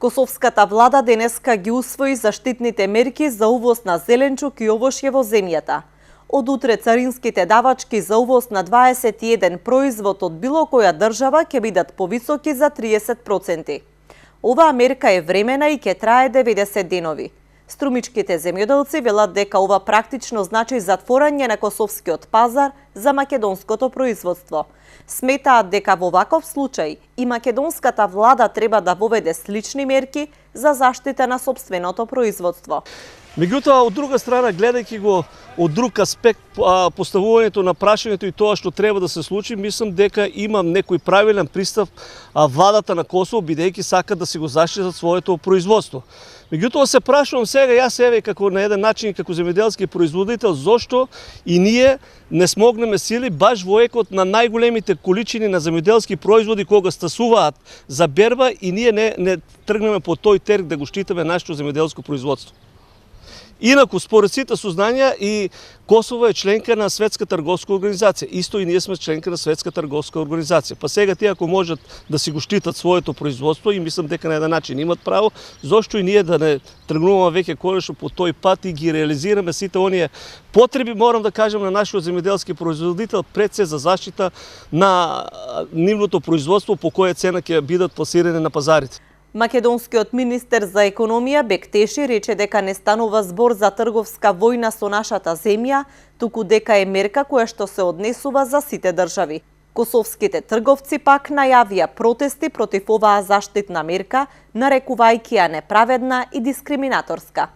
Косовската влада денеска ги усвои заштитните мерки за увоз на зеленчук и овошје во земјата. Од утре царинските давачки за увоз на 21 производ од било која држава ќе бидат повисоки за 30%. Оваа мерка е времена и ќе трае 90 денови. Струмичките земјоделци велат дека ова практично значи затворање на косовскиот пазар за македонското производство. Сметаат дека во ваков случај и македонската влада треба да воведе слични мерки за заштита на сопственото производство. Меѓутоа, од друга страна, гледајќи го од друг аспект поставувањето на прашањето и тоа што треба да се случи, мислам дека имам некој правилен пристап владата на Косово, бидејќи сака да си го заштитат своето производство. Меѓутоа се прашувам сега, јас еве како на еден начин како земјоделски производител, зошто и ние не смогнеме сили баш во екот на најголемите количини на земјоделски производи кога стасуваат за берба и ние не тргнеме по тој терк да го штитаме нашето земјоделско производство. Инаку, според сите сознанија, и Косово е членка на Светска трговска организација. Исто и ние сме членка на Светска трговска организација. Па сега тие ако можат да си го штитат своето производство и мислам дека на еден начин имат право, зошто и ние да не тргнуваме веќе конечно по тој пат и ги реализираме сите оние потреби, морам да кажем, на нашиот земјоделски производител пред се за заштита на нивното производство по која цена ќе бидат пласирани на пазарите. Македонскиот министер за економија Бектеши рече дека не станува збор за трговска војна со нашата земја, туку дека е мерка која што се однесува за сите држави. Косовските трговци пак најавија протести против оваа заштитна мерка, нарекувајќи ја неправедна и дискриминаторска.